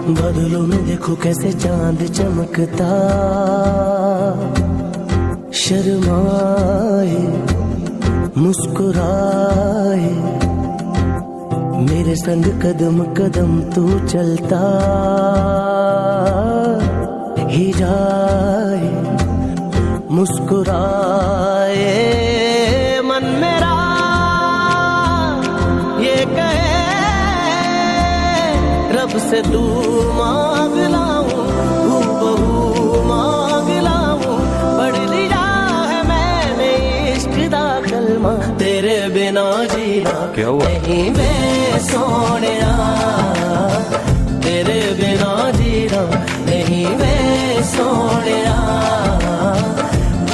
बादलों में देखो कैसे चांद चमकता, शर्माए मुस्कुराए मेरे संग कदम कदम तू चलता ही जाए, मुस्कुराए मन मेरा ये कहे रब से तू मांग लाऊं, हूबहू मांग लाऊं, पढ़ लिया है मैंने इश्क दा कलमा, तेरे बिना जीना नहीं वे सोनिया, तेरे बिना जीना नहीं वे सोनिया,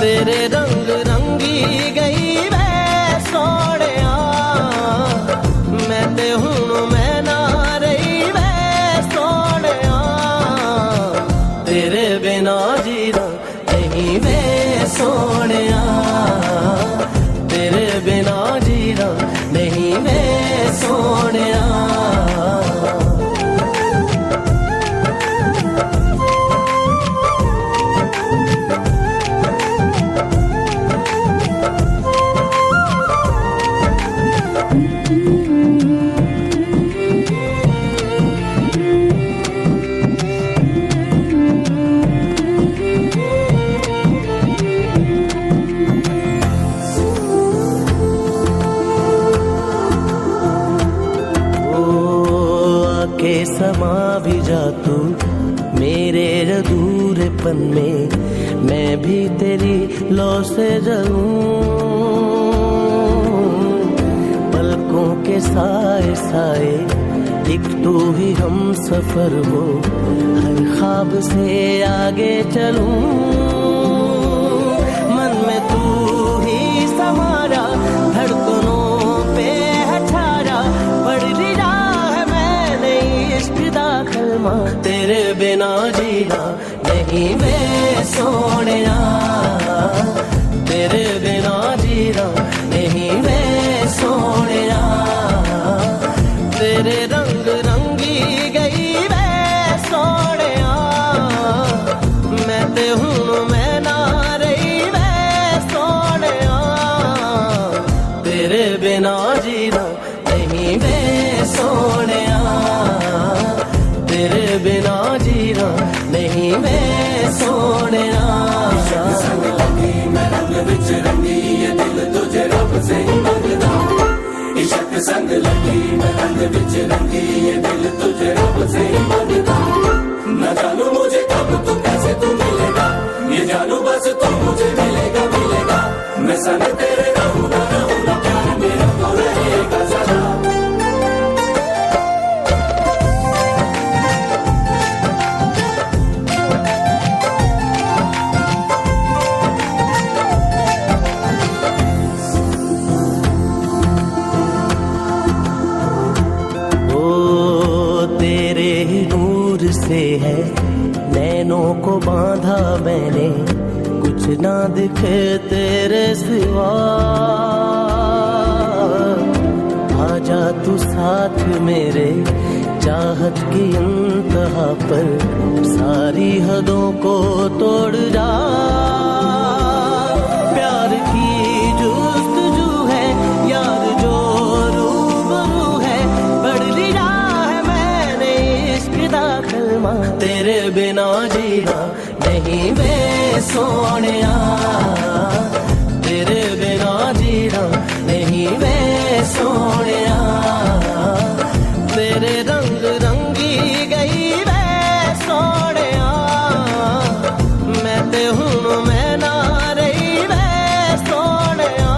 तेरे रंग रंगी गई वे सोनिया, मैं ते हुण मैं ना रही वे सोनिया, तेरे बिना जीना नहीं वे सोनिया, तेरे बिना जीना नहीं वे सोनिया। के समा भी जा तू मेरे अधूरेपन में, मैं भी तेरी लौ से जलूं, पलकों के साए साए एक तू ही हम सफर हो, हर ख्वाब से आगे चलूं, मन में तू ही समारा, धड़कनों पे है छाया, पढ़ लिया कलमा, तेरे बिना जीना नहीं वे सोनिया, तेरे बिना जीना नहीं वे सोनिया, तेरे रंग रंगी गई वे सोनिया, मैं ते हुण मैं ना रही वे सोनिया, तेरे बिना जीना नहीं वे सोनिया, तेरे बिना जीना नहीं मैं सोनिया। संग लगी मैं रंग विच रंगी, ये दिल तुझे रब से ही मंगदा, इश्क संग लगी मैं रंग विच रंगी, ये दिल तुझे रब से ही मंगदा, न जानू मुझे कब तू कैसे तू मिलेगा, ये जानू बस तू मुझे मिलेगा मिलेगा, मैं संग तेरे रहूंगा रहूंगा, प्यार मेरा तो रहेगा सदा। से है नैनों को बांधा मैंने, कुछ ना दिखे तेरे सिवा, आजा तू साथ मेरे चाहत की इंतहा पर, सारी हदों को तोड़ जा, प्यार की जुस्तजू है यार जो रूबरू है, पढ़ लिया है मैंने इश्क दा कलमा, तेरे बिना जीना नहीं वे सोनिया, तेरे बिना जीना नहीं वे सोनिया, तेरे रंग रंगी गई वे सोनिया, मैं ते हुण मैं ना रही वे सोनिया।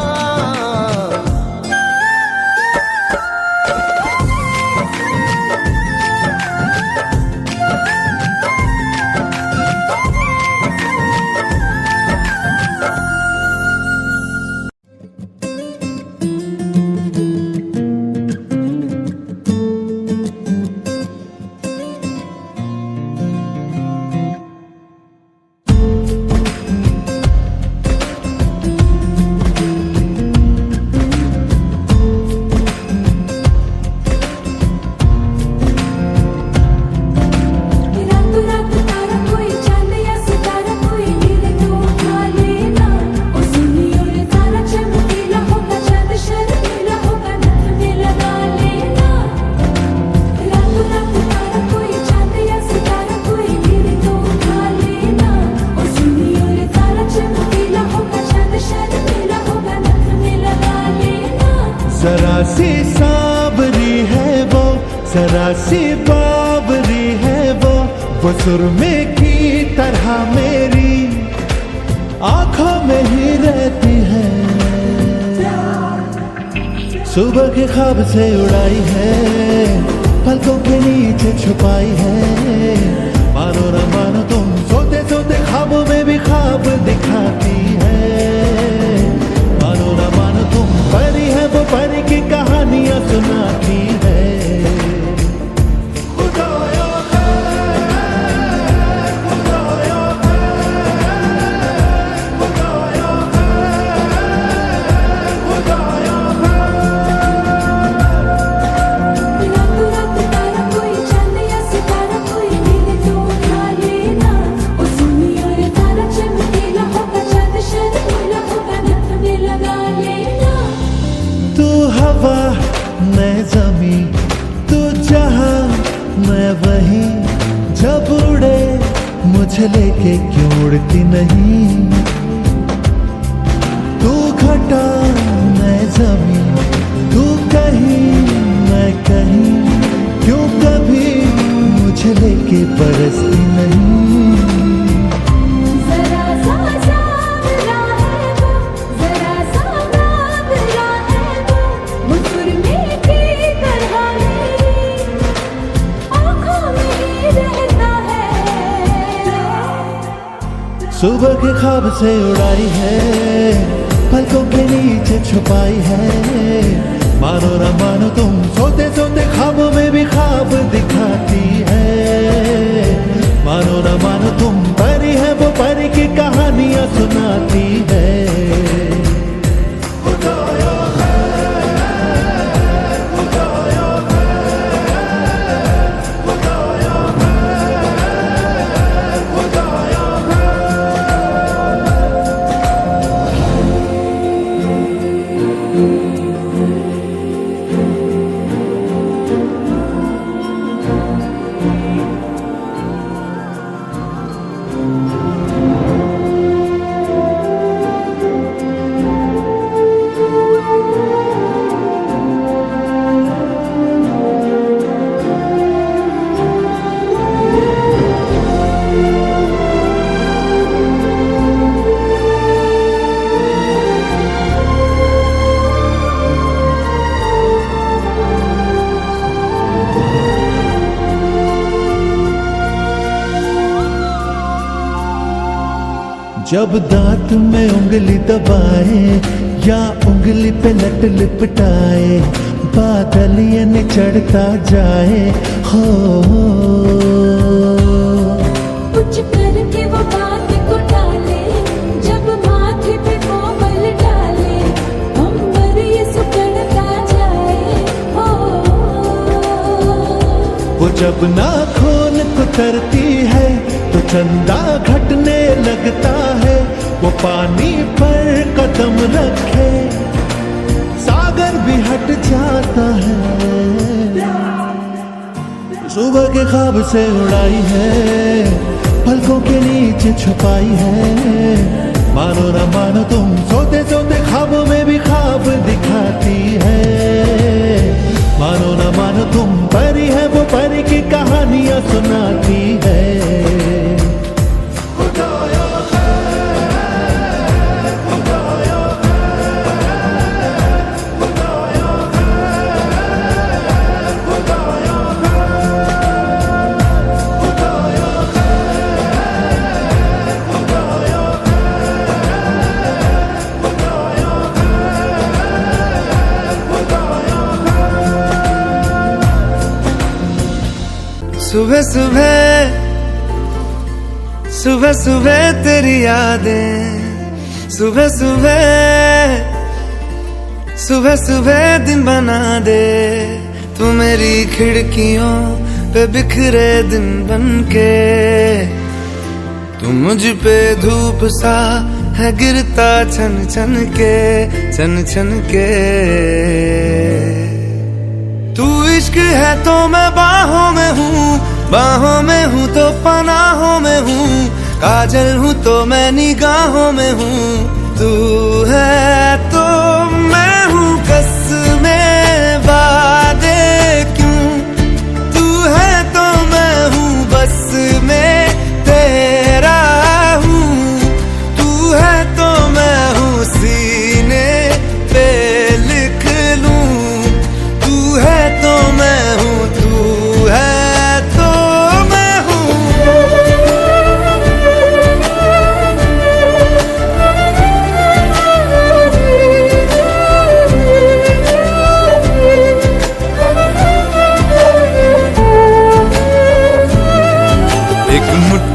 जरा सी बावरी है वो सुरमे की तरह मेरी आंखों में ही रहती है। सुबह के ख्वाब से उड़ाई है, पलकों के नीचे छुपाई है। मानो न मानो तुम सोते सोते ख्वाबों में भी ख्वाब दिखाती है। मानो न मानो तुम परी है वो परी की कहानियां सुनाती है। मैं जमी तू जहां मैं वहीं, जब उड़े मुझे लेके क्यों उड़ती नहीं। तू घटा मैं जमी तू कहीं मैं कहीं, क्यों कभी मुझे लेके बरसती नहीं। सुबह के ख्वाब से उड़ाई है, पलकों के नीचे छुपाई है। मानो न मानो तुम सोते सोते ख्वाबों में भी ख्वाब दिखाती है। मानो न मानो तुम परी है वो परी की कहानियां सुनाती है। जब दांत में उंगली दबाए या उंगली पे लट लिपटाए, बादल ये न चढ़ता जाए हो। कुछ करके वो बात को डाले, जब माथे पे कोमल डाले, अंबर ये सुकड़ता जाए हो। वो जब नाखून कुतरती है तो चंदा घटने लगता है। वो पानी पर कदम रखे सागर भी हट जाता है। सुबह के ख्वाब से उड़ाई है, पलकों के नीचे छुपाई है। मानो न मानो तुम सोते सोते ख्वाबों में भी ख्वाब दिखाती है। मानो न मानो तुम परी है वो परी की कहानियां सुनाती है। सुबह सुबह सुबह सुबह तेरी यादें, सुबह सुबह सुबह सुबह दिन बना दे। तू मेरी खिड़कियों पे बिखरे दिन बनके, तू मुझ पे धूप सा है गिरता छन छन के, छन छन के। तू इश्क है तो मैं बाहों में हूँ, बाहों में हूँ तो पनाहों में हूँ। काजल हूँ तो मैं निगाहों में हूँ। तू है तो मैं हूँ कसमें वादे क्यों,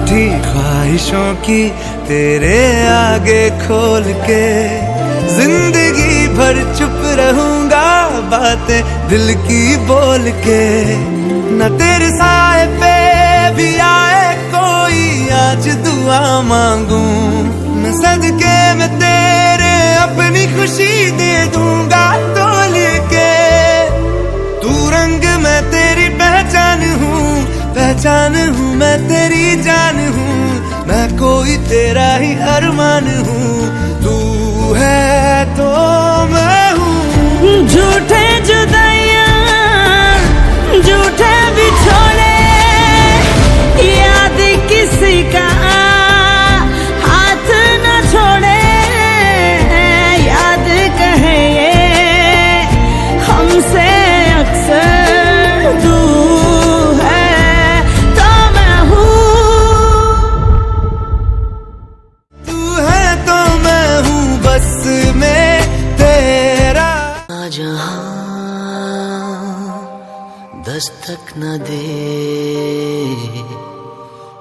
रूठी ख्वाहिशों की तेरे आगे खोल के जिंदगी भर चुप रहूंगा, बातें दिल की बोल के। न तेरे साए पे भी आए कोई, आज दुआ मांगू मैं सदके में तेरे अपनी खुशी दे दूंगा तोल के। तू रंग मैं तेरी पहचान हूँ, पहचान हूँ मैं तेरी जान हूँ, मैं कोई तेरा ही अरमान हूँ। तू है तो मैं हूँ। झूठे जुदाइयां झूठे बिछोड़े, याद किसी का हाथ न छोड़े, याद कहे ये हमसे अक्सर। तू है तो मैं हूँ, तू है तो मैं हूँ, बस में तेरा। जहाँ दस्तक न दे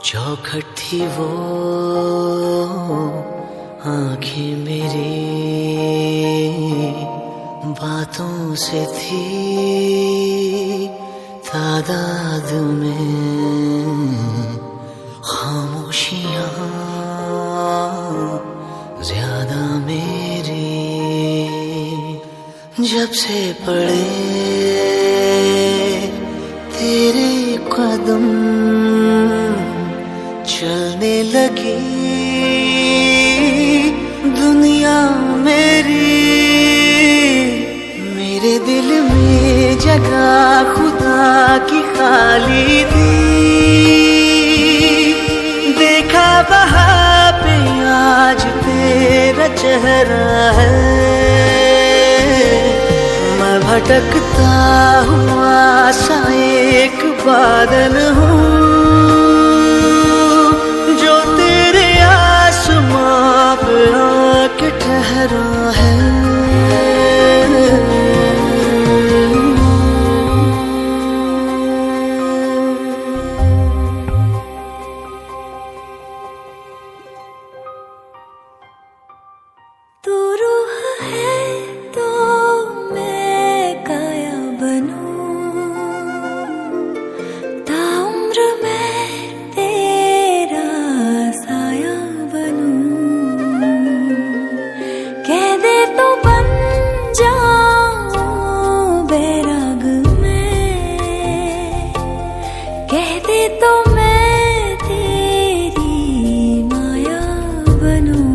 चौखट थी वो आँखें मेरी, बातों से थी तादाद में खामोशियाँ ज्यादा मेरी। जब से पड़े तेरे कदम चलने लगी दुनिया मेरी, मेरे दिल में जगह खुदा की खाली थी। देखा वहाँ पे आज तेरा चेहरा है, मैं भटकता हुआ सा एक बादल हूँ जो तेरे आसमां पे आके ठहरा है। तू रूह है तो मैं काया बनूं, ताउम्र मैं तेरा साया बनूं। कह दे तो बन जाऊं बैराग मैं, कह दे तो मैं तेरी माया बनूं।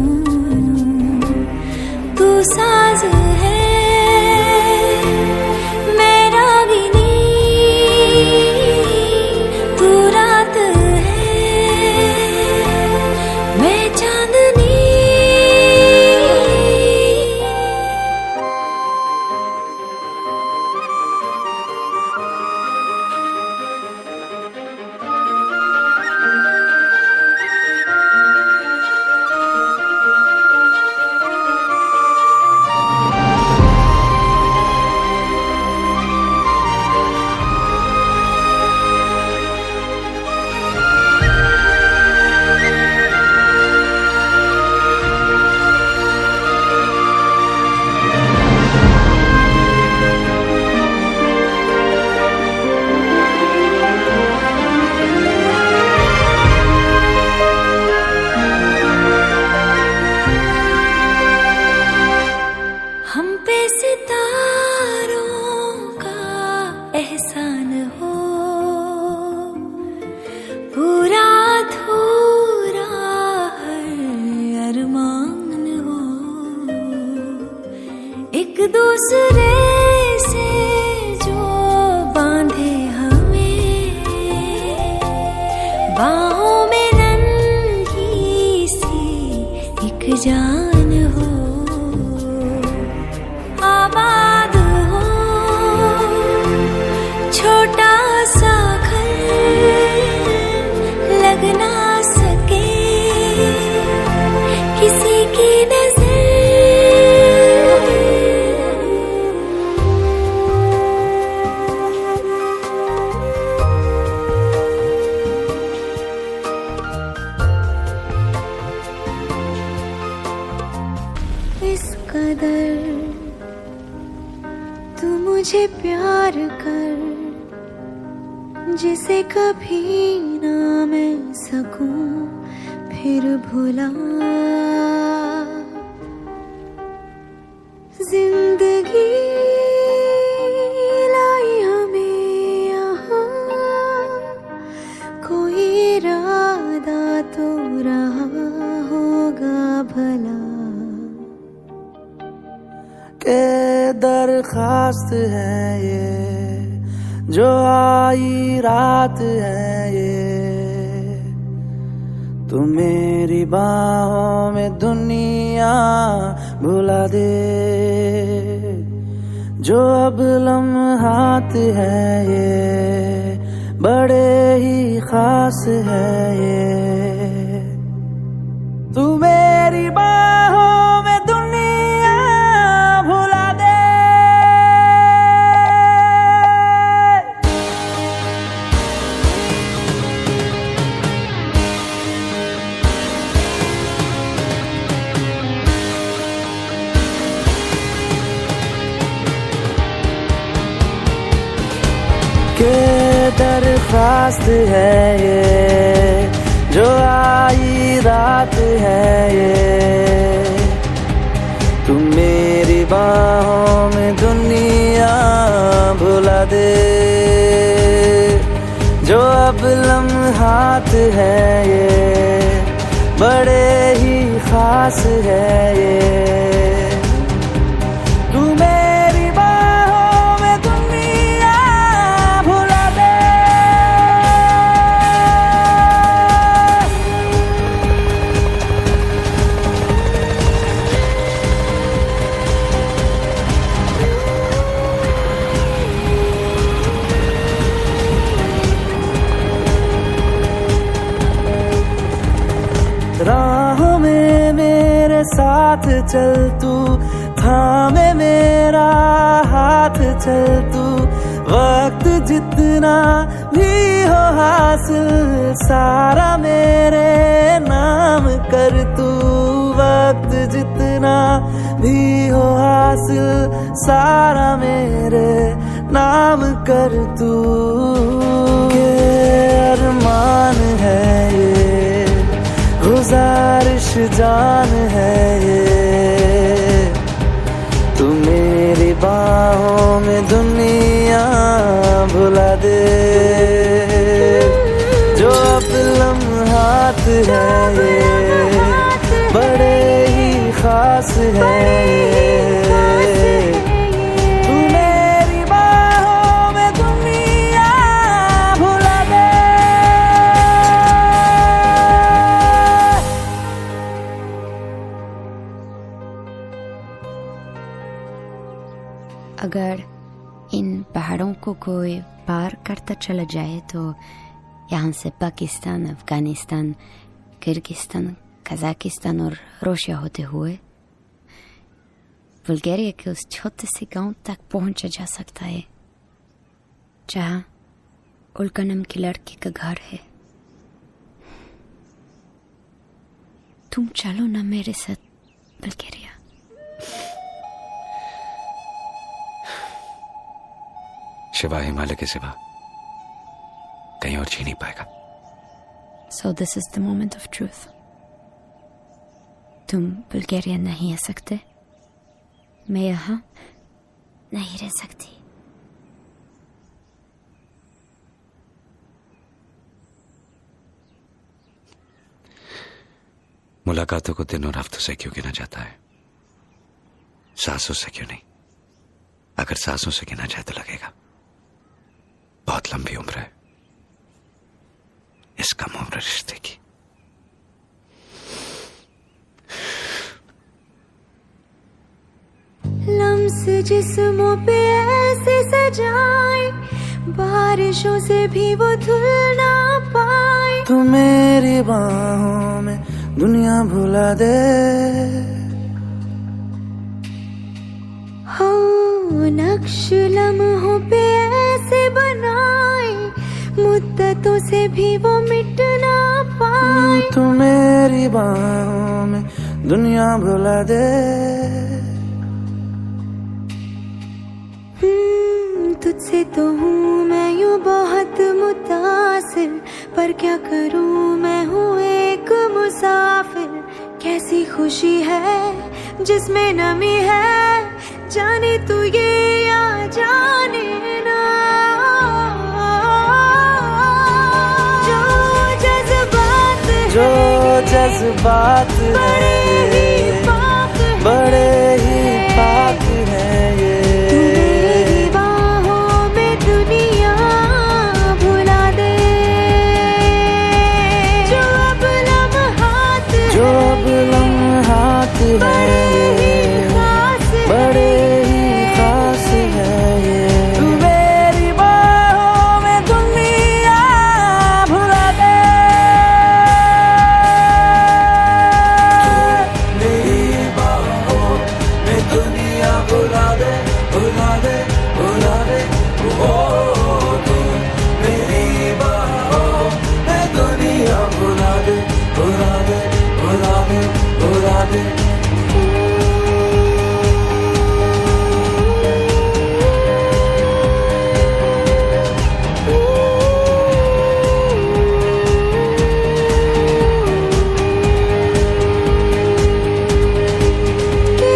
तू साज है मैं रागिनी, तू रात है मैं चांदनी। हम पे सितारों का एहसान हो, पूरा अधूरा हर अरमान हो। एक दूसरे से जो बांधे हमें, बाहों में नन्ही सी एक जान हो। आबाद हो छोटा सा घर, लग ना सके किसी की नजर। जिसे कभी ना मैं सकूं फिर भुला। जिंदगी लाई हमें यहाँ, कोई इरादा तो रहा होगा भला। के दरखास्त है ये जो आई रात है ये, तू मेरी बाहों में दुनिया भुला दे। जो अब लम्हात है ये बड़े ही खास है ये, तू मेरी बाहों में दुनिया भुला दे। के दरखास्त है ये जो आई रात है ये, तू मेरी बाहों में दुनिया भुला दे। जो अब लम्हात है ये बड़े ही खास है ये, तू मेरी बाहों में दुनिया भुला दे। राहों में मेरे साथ चल तू, थामे मेरा हाथ चल तू। वक्त जितना भी हो हासिल सारा मेरे नाम कर तू। वक्त जितना भी हो हासिल सारा मेरे नाम कर तू। के अरमान है ये गुजारिश जान है ये, तू मेरी बाहों में दुनिया भुला दे। जो अब लम्हात है ये बड़े ही खास है ये, तू मेरी बाहों में दुनिया भुला दे। अगर इन पहाड़ों को कोई पार करता चला जाए तो यहाँ से पाकिस्तान, अफगानिस्तान, किर्गिस्तान, कजाकिस्तान और रशिया होते हुए बुल्गारिया के उस छोटे से गांव तक पहुंचा जा सकता है जहाँ उल्का नाम की लड़की का घर है। तुम चलो ना मेरे साथ बुल्गारिया। शिवा हिमालय के सिवा कहीं और जी नहीं पाएगा। So this is the moment of truth. तुम बुल्गारिया नहीं आ सकते, मैं यहाँ नहीं रह सकती। मुलाकातों को दिन और हफ्तों से क्यों गिना जाता है, सांसों से क्यों नहीं? अगर सांसों से गिना जाए तो लगेगा बहुत लंबी उम्र है इस कम उम्र रिश्ते की। लम्स जिस्मों पे ऐसे सजाए, बारिशों से भी वो धुल ना पाए। तू मेरी बाहों में दुनिया भुला दे। हो नक्श लम्हों पे ऐसे बनाए, मुद्दतों से भी वो मिट ना पाए। तू मेरी बाहों में दुनिया भुला दे। तुझसे तो हूँ मैं यूं बहुत मुता मंजिल, पर क्या करूं मैं हूँ एक मुसाफिर। कैसी खुशी है जिसमें नमी है, जाने तू ये या जाने ना। जो जज्बात बड़े ही पाक हैं ये। तू मेरी बाहों में दुनिया भुला दे। जो अब लम्हात हैं बड़े ही खास हैं ये। तू मेरी बाहों में दुनिया भुला दे। मेरी बाहों में दुनिया भुला दे, भुला दे, भुला दे। ओ तू मेरी बाहों में दुनिया भुला दे, भुला दे, भुला दे, भुला दे।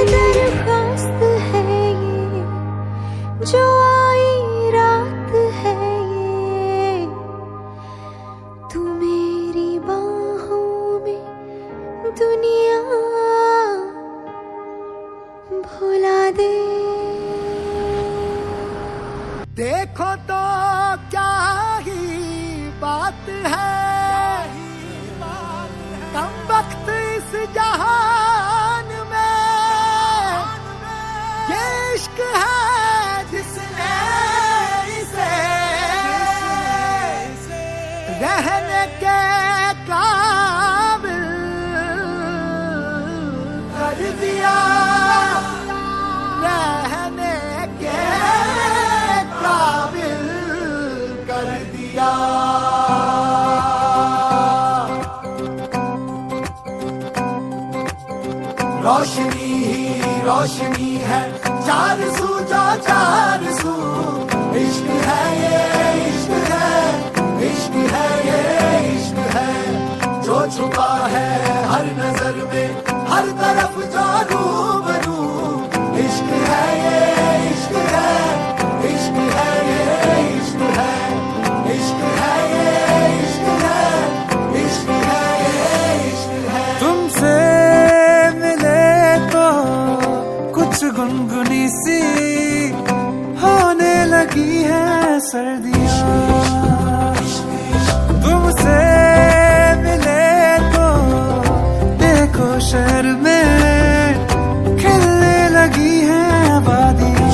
दरख्वास्त है ये, जो आई रात है ये। तू मेरी बाहों में दुनिया भुला दे। देखो तो क्या ही बात है, कम वक्त इस जहान में। ये इश्क है जिसने इसे रहने के काबिल कर दिया, रहने के काबिल कर दिया। रोशनी ही रोशनी है, चार सू जो चार सू। इश्क है ये, इश्क है, इश्क है ये, इश्क है। जो छुपा है हर नजर में, हर तरफ जो रूबरू। इश्क है ये, इश्क है, इश्क है ये, इश्क है। इश्क है ये, इश्क है, इश्क है ये, इश्क है। तुमसे मिले तो कुछ गुनगुनी सी होने लगी है सर्दियाँ। तुमसे मिले तो देखो शहर में खिलने लगी है वादियाँ।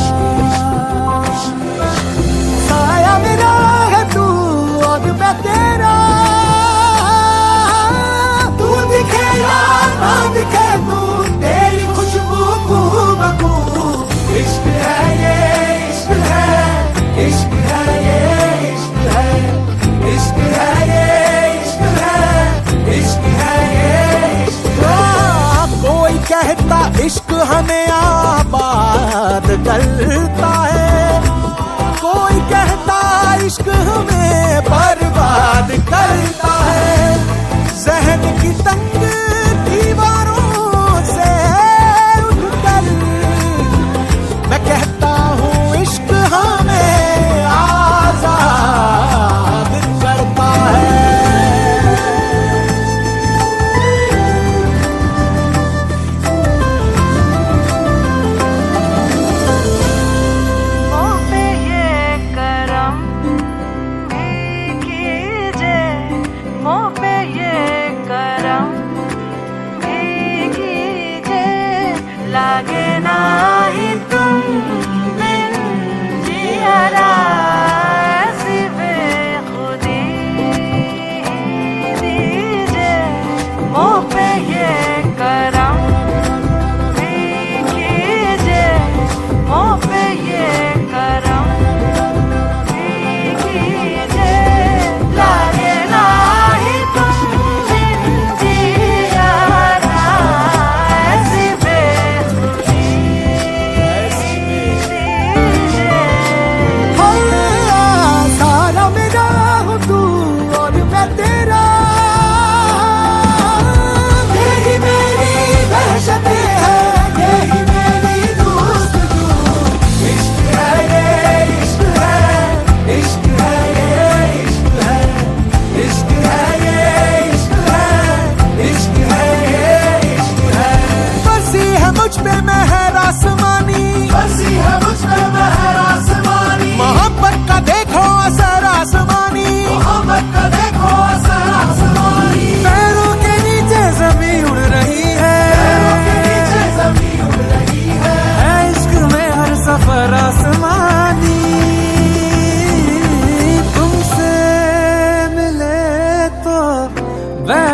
साया मेरा है तू और मैं तेरा, तू दिखे या ना दिखे तू, तेरी खुशबू बू। इश्क है ये, इश्क है, इश्क है ये, इश्क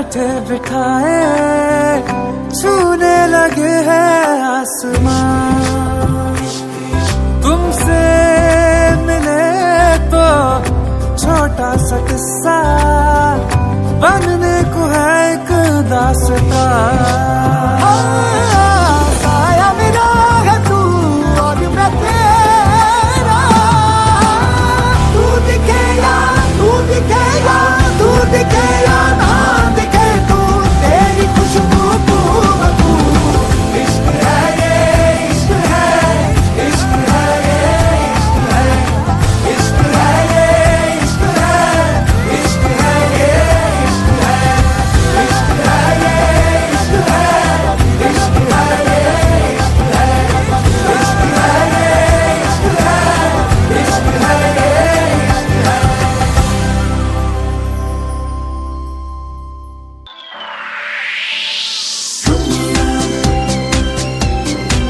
माथे बिठाए छूने लगे हैं आसमान। तुमसे मिले तो छोटा सा किस्सा बनने को है एक दास्तां। साया मेरा है तू और मैं तेरा, तू दिखे या तू दिखे या तू दिखे या ना दिखे तू, तेरी खुशबू तू तू। इश्क है ये इश्क है, इश्क है ये इश्क है, इश्क है ये इश्क है, इश्क है ये इश्क है, इश्क है ये इश्क है, इश्क है ये इश्क है, इश्क है ये इश्क है, इश्क है ये इश्क है।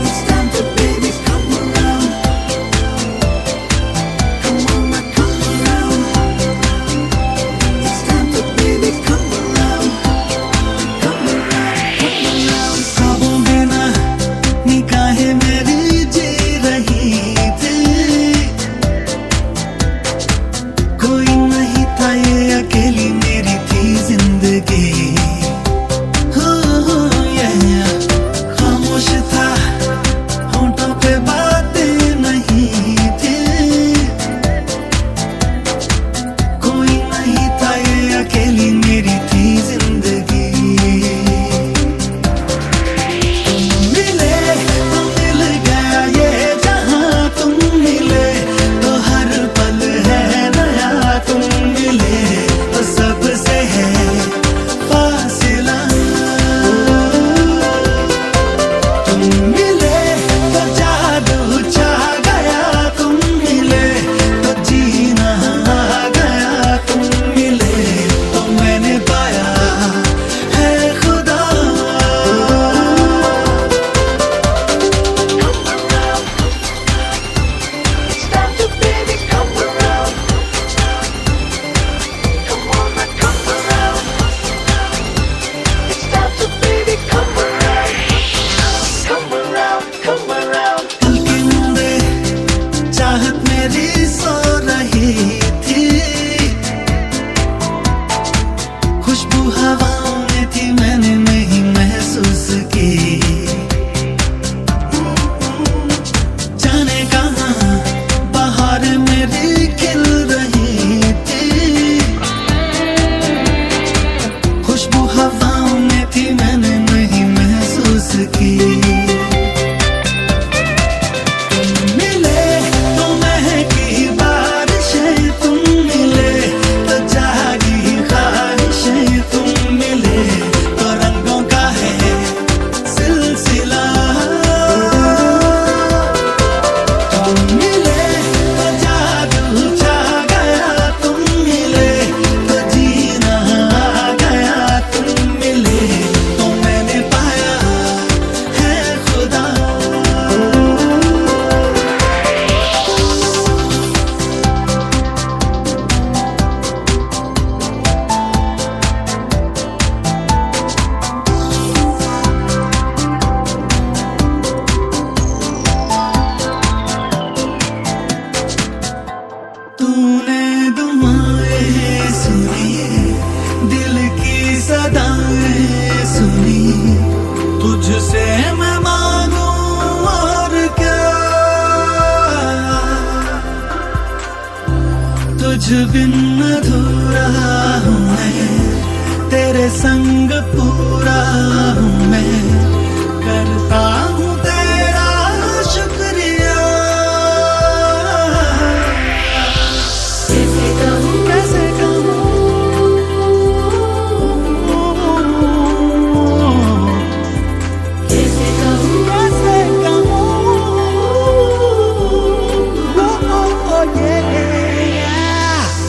It's time to baby come around. Come on now, come around. It's time to baby come around. Come around, come around. ख्वाबों में ना निगाहें मेरी जी रही थी, कोई नहीं था ये अकेली मेरी थी जिंदगी। खामोश था होंठों पे बातें नहीं थी, कोई नहीं था ये अकेली मेरी थी जिंदगी। मिले तो मिल गया ये जहां, तुम मिले तो हर पल है नया, तुम मिले तो सबसे है फासिला। तुम मिले तो जादू छा गया, तुम मिले तो जीना आ गया, तुम मिले तो मैंने पाया है खुदा। It's time to baby come around. Come on now, come around. It's time to baby come around. Come around, come around. दिल की नींदें चाहत मेरी सो रही थी, खुशबू हवाओं में थी मैंने नहीं महसूस की। जाने कहाँ बाहर मेरी खिल रही थी, खुशबू हवाओं में थी मैंने नहीं महसूस की। मिले तो महकी बारिशें, तुम मिले तो जागी ख्वाहिशें, तुम मिले तो रंगों का है सिलसिला। तुम मिले तो जादू छा गया, तुम मिले तो जीना आ गया, तुम मिले तो मैंने पाया है खुदा। तूने दुआएं सुनी, दिल की सदाएं सुनी, तुझसे मैं मांगू और क्या। तुझ बिन अधूरा हूँ मैं, तेरे संग पूरा हूँ मैं, करता हूँ तेरा शुक्रिया। कैसे कहूँ कैसे कहूँ, कैसे कहूँ कैसे कहूँ,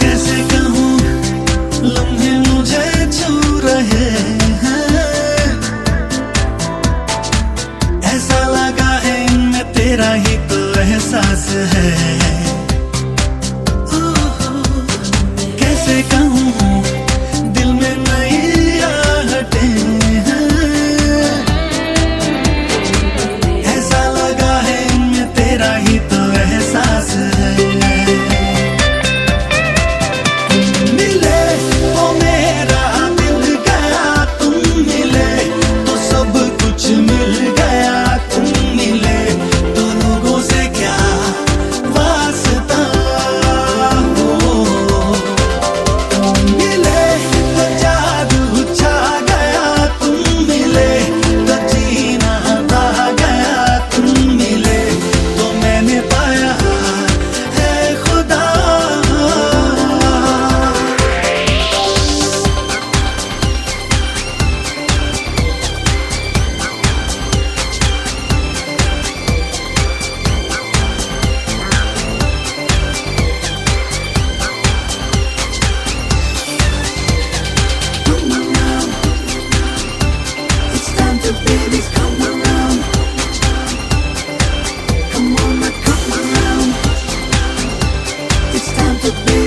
कैसे कहूँ लम्हे मुझे छू रहे हैं, ऐसा लगा है इनमें तेरा ही तो एहसास है। कैसे कहूँ दिल में नई आह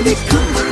दिखा